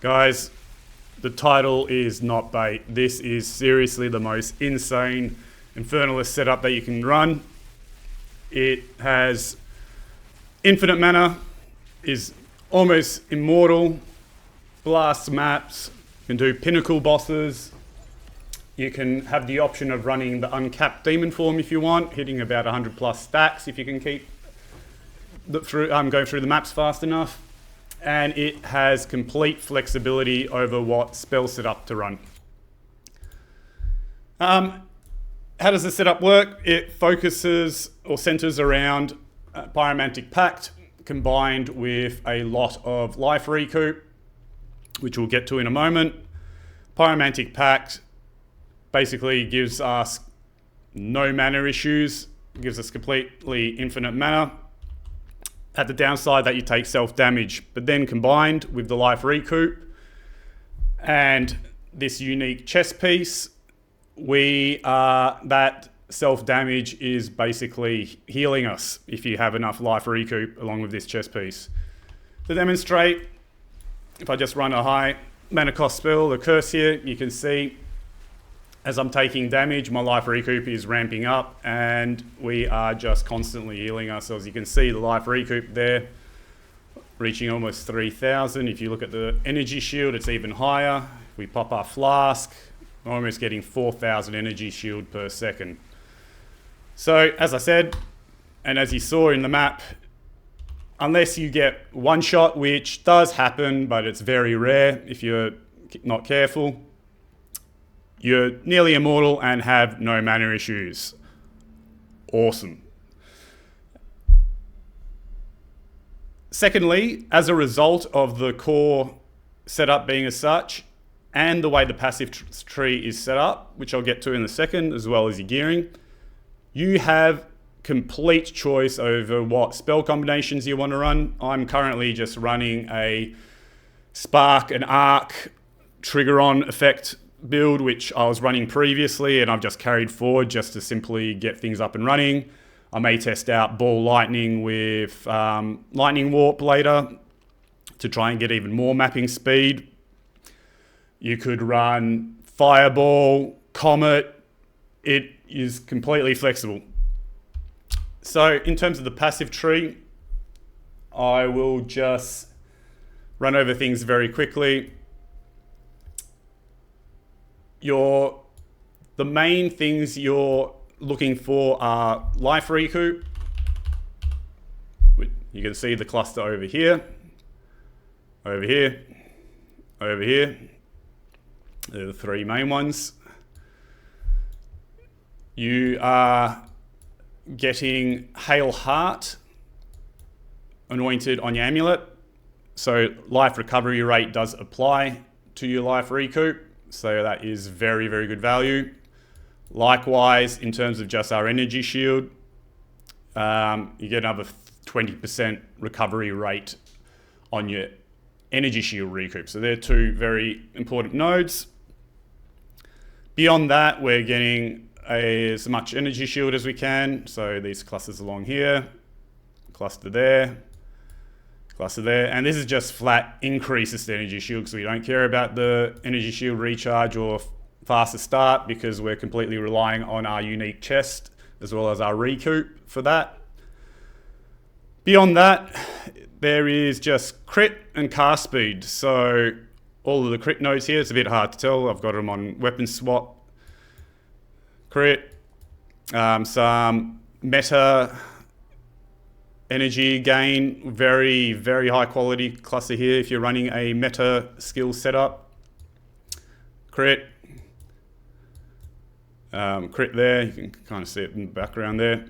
Guys, the title is not bait. This is seriously the most insane Infernalist setup that you can run. It has infinite mana, is almost immortal, blast maps, you can do pinnacle bosses. You can have the option of running the uncapped demon form if you want, hitting about 100 plus stacks if you can keep going through the maps fast enough. And it has complete flexibility over what spell setup to run. How does the setup work? It focuses or centers around Pyromantic Pact combined with a lot of life recoup, which we'll get to in a moment. Pyromantic Pact basically gives us no mana issues, gives us completely infinite mana. At the downside that you take self-damage, but then combined with the life recoup and this unique chest piece, that self-damage is basically healing us if you have enough life recoup along with this chest piece. To demonstrate, if I just run a high mana cost spell, the curse here, you can see as I'm taking damage, my life recoup is ramping up and we are just constantly healing ourselves. You can see the life recoup there, reaching almost 3,000. If you look at the energy shield, it's even higher. If we pop our flask, we're almost getting 4,000 energy shield per second. So as I said, and as you saw in the map, unless you get one shot, which does happen, but it's very rare if you're not careful, you're nearly immortal and have no mana issues. Awesome. Secondly, as a result of the core setup being as such, and the way the passive tree is set up, which I'll get to in a second, as well as your gearing, you have complete choice over what spell combinations you want to run. I'm currently just running a Spark and Arc trigger-on effect build, which I was running previously and I've just carried forward just to simply get things up and running. I may test out Ball Lightning with Lightning Warp later to try and get even more mapping speed. You could run Fireball, Comet. It is completely flexible. So in terms of the passive tree, I will just run over things very quickly. The main things you're looking for are life recoup. You can see the cluster over here, over here, over here. They're the three main ones. You are getting Hail Heart anointed on your amulet. So life recovery rate does apply to your life recoup. So that is very, very good value. Likewise, in terms of just our energy shield, you get another 20% recovery rate on your energy shield recoup. So they're two very important nodes. Beyond that, we're getting as much energy shield as we can. So these clusters along here, cluster there, cluster there, and this is just flat increases to energy shield because we don't care about the energy shield recharge or faster start because we're completely relying on our unique chest as well as our recoup for that. Beyond that, there is just crit and cast speed. So all of the crit nodes here, it's a bit hard to tell. I've got them on weapon swap. Crit, some meta energy gain, very, very high quality cluster here if you're running a meta skill setup. Crit. Crit there, you can kind of see it in the background there.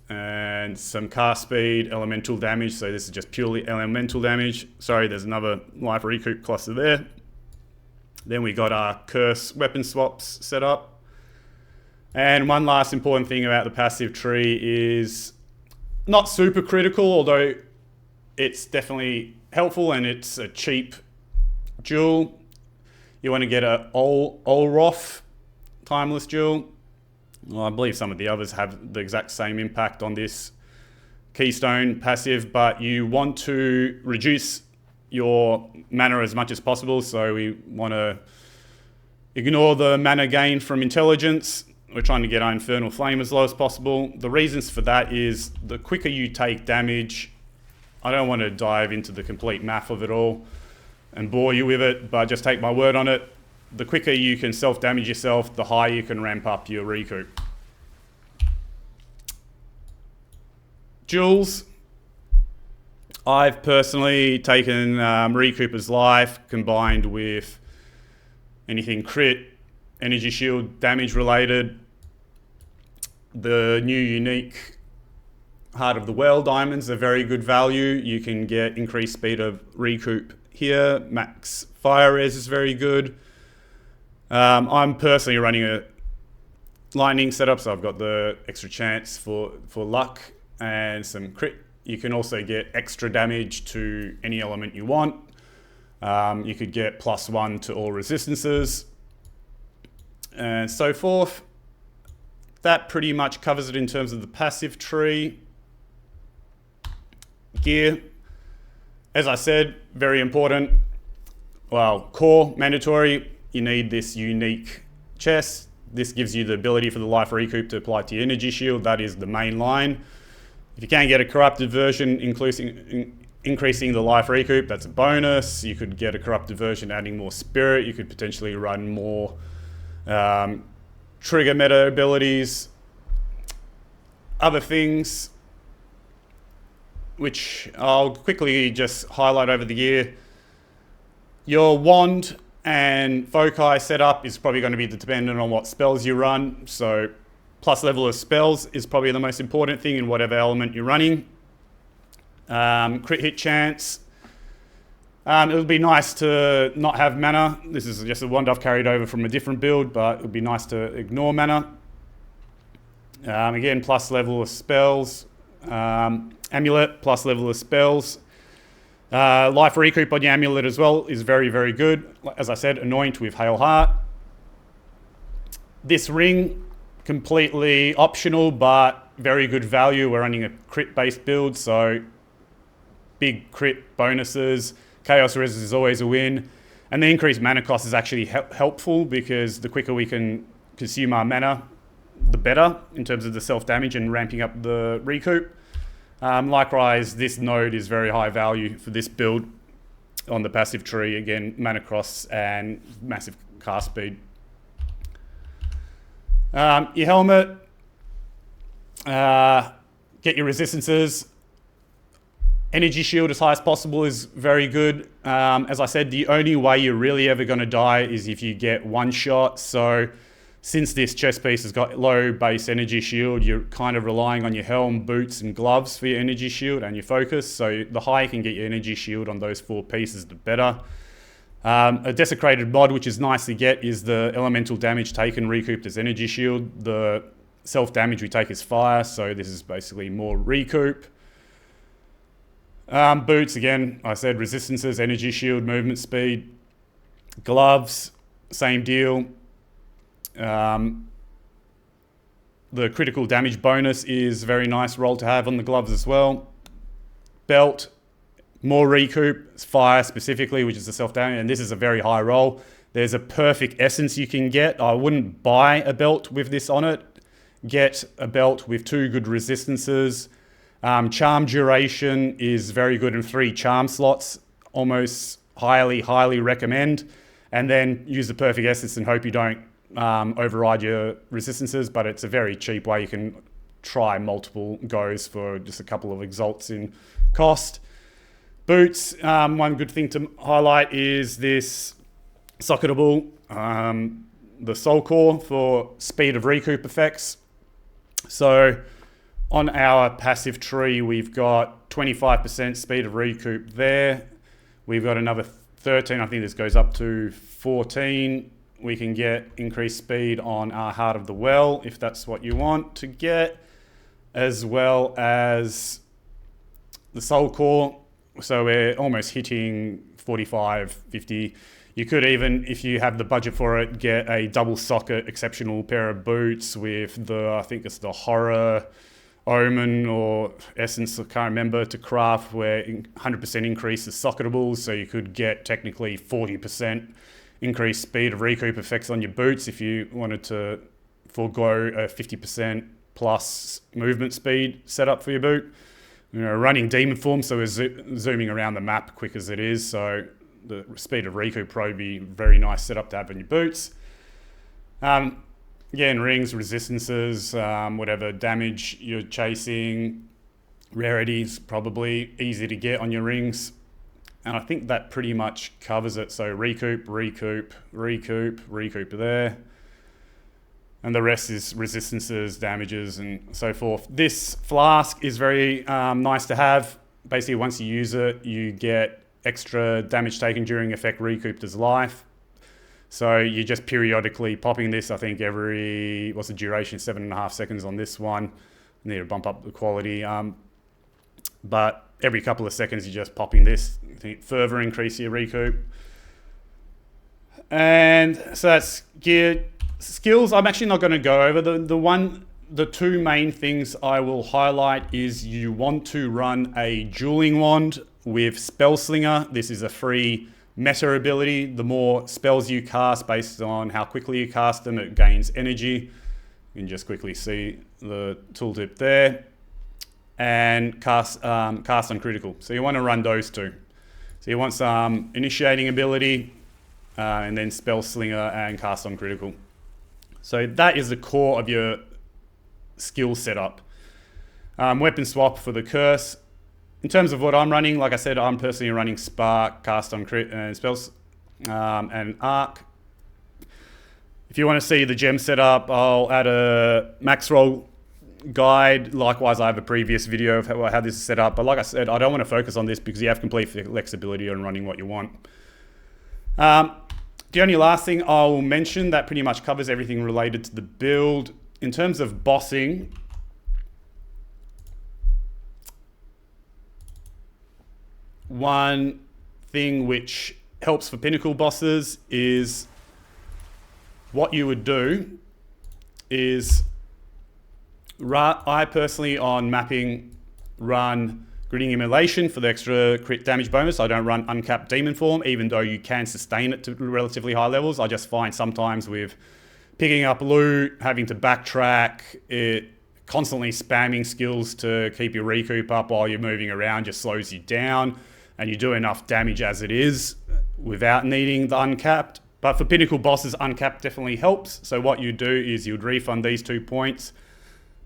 And some cast speed, elemental damage, so this is just purely elemental damage. Sorry, there's another life recoup cluster there. Then we got our curse weapon swaps set up. And one last important thing about the passive tree is not super critical, although it's definitely helpful and it's a cheap jewel. You want to get a Olroth timeless jewel. Well, I believe some of the others have the exact same impact on this keystone passive, but you want to reduce your mana as much as possible. So we want to ignore the mana gain from intelligence. We're trying to get our Infernal Flame as low as possible. The reasons for that is the quicker you take damage, I don't want to dive into the complete math of it all and bore you with it, but just take my word on it. The quicker you can self-damage yourself, the higher you can ramp up your recoup. Jewels. I've personally taken Recouper's Life combined with anything crit, energy shield, damage related. The new unique Heart of the Well diamonds are very good value. You can get increased speed of recoup here. Max fire res is very good. I'm personally running a lightning setup, so I've got the extra chance for luck and some crit. You can also get extra damage to any element you want. You could get +1 to all resistances and so forth. That pretty much covers it in terms of the passive tree. Gear, as I said, very important. Well, core, mandatory. You need this unique chest. This gives you the ability for the life recoup to apply to your energy shield. That is the main line. If you can get a corrupted version, increasing the life recoup, that's a bonus. You could get a corrupted version adding more spirit. You could potentially run more trigger meta abilities. Other things, which I'll quickly just highlight over the year. Your wand and foci setup is probably going to be dependent on what spells you run. So plus level of spells is probably the most important thing in whatever element you're running. Crit hit chance. It would be nice to not have mana. This is just a wand I've carried over from a different build, but it would be nice to ignore mana. Again, plus level of spells. Amulet, plus level of spells. Life recoup on your amulet as well is very, very good. As I said, anoint with Hail Heart. This ring, completely optional, but very good value. We're running a crit-based build, so big crit bonuses. Chaos Res is always a win. And the increased mana cost is actually helpful because the quicker we can consume our mana, the better in terms of the self-damage and ramping up the recoup. Likewise, this node is very high value for this build on the passive tree. Again, mana cost and massive cast speed. Your helmet, get your resistances. Energy shield as high as possible is very good. As I said, the only way you're really ever going to die is if you get one shot. So since this chest piece has got low base energy shield, you're kind of relying on your helm, boots, and gloves for your energy shield and your focus. So the higher you can get your energy shield on those 4 pieces, the better. A desecrated mod, which is nice to get, is the elemental damage taken recouped as energy shield. The self-damage we take is fire, so this is basically more recoup. Boots, again, I said resistances, energy shield, movement speed. Gloves, same deal. The critical damage bonus is a very nice roll to have on the gloves as well. Belt, more recoup, fire specifically, which is the self-damage, and this is a very high roll. There's a perfect essence you can get. I wouldn't buy a belt with this on it. Get a belt with 2 good resistances. Charm duration is very good in 3 charm slots. Almost highly recommend. And then use the perfect essence and hope you don't override your resistances, but it's a very cheap way you can try multiple goes for just a couple of exalts in cost. Boots, one good thing to highlight is this socketable, the Soul Core for speed of recoup effects. So on our passive tree, we've got 25% speed of recoup there. We've got another 13, I think this goes up to 14. We can get increased speed on our Heart of the Well, if that's what you want to get, as well as the Soul Core. So we're almost hitting 45, 50. You could even, if you have the budget for it, get a double socket exceptional pair of boots with the, I think it's the Horror Omen or Essence, I can't remember, to craft where 100% increase is socketable, so you could get technically 40% increased speed of recoup effects on your boots if you wanted to forego a 50% plus movement speed setup for your boot. Running Demon Form, so we're zooming around the map quick as it is, so the speed of recoup probably be very nice setup to have in your boots. Again, rings, resistances, whatever damage you're chasing, rarities, probably easy to get on your rings. And I think that pretty much covers it. So recoup, recoup, recoup, recoup there. And the rest is resistances, damages, and so forth. This flask is very nice to have. Basically, once you use it, you get extra damage taken during effect recouped as life. So you're just periodically popping this. I think every, what's the duration? 7.5 seconds on this one. I need to bump up the quality. But every couple of seconds, you're just popping this. Further increase your recoup. And so that's gear. Skills, I'm actually not going to go over. The two main things I will highlight is you want to run a dueling wand with Spellslinger. This is a free meta ability. The more spells you cast based on how quickly you cast them, it gains energy. You can just quickly see the tooltip there. And cast on critical. So you want to run those two. So you want some initiating ability and then Spellslinger and cast on critical. So that is the core of your skill setup. Weapon swap for the curse. In terms of what I'm running, like I said, I'm personally running Spark, Cast on Crit, and Spells, and Arc. If you want to see the gem setup, I'll add a max roll guide. Likewise, I have a previous video of how this is set up. But like I said, I don't want to focus on this because you have complete flexibility on running what you want. The only last thing I'll mention that pretty much covers everything related to the build. In terms of bossing, one thing which helps for pinnacle bosses is what you would do is I personally on mapping run Gritting Immolation for the extra crit damage bonus. I don't run uncapped Demon Form, even though you can sustain it to relatively high levels. I just find sometimes with picking up loot, having to backtrack, it constantly spamming skills to keep your recoup up while you're moving around just slows you down, and you do enough damage as it is without needing the uncapped. But for pinnacle bosses, uncapped definitely helps. So what you do is you'd refund these 2 points,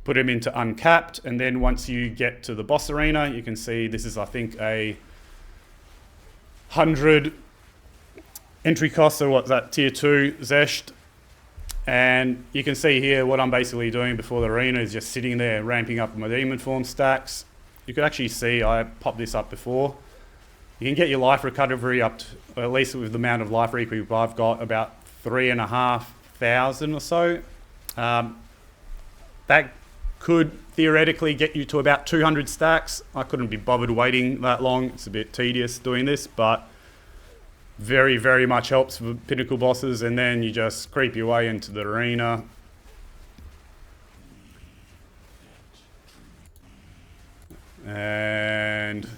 put them into uncapped, and then once you get to the boss arena, you can see this is, I think, a 100 entry cost, so what's that, tier 2 Zesht. And you can see here what I'm basically doing before the arena is just sitting there ramping up my demon form stacks. You could actually see, I popped this up before, you can get your life recovery up to, at least with the amount of life recoup I've got, about 3,500 or so. That could theoretically get you to about 200 stacks. I couldn't be bothered waiting that long. It's a bit tedious doing this, but very, very much helps for pinnacle bosses. And then you just creep your way into the arena. And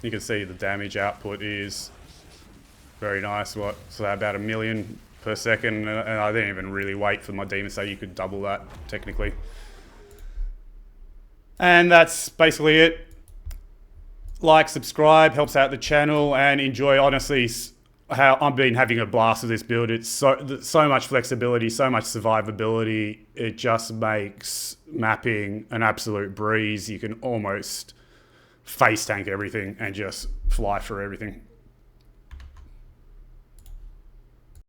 you can see the damage output is very nice. So about 1 million per second, and I didn't even really wait for my demon, so you could double that technically. And that's basically it. Like, subscribe, helps out the channel, and enjoy. Honestly, how I've been having a blast with this build. It's so much flexibility, so much survivability. It just makes mapping an absolute breeze. You can almost face tank everything and just fly through everything.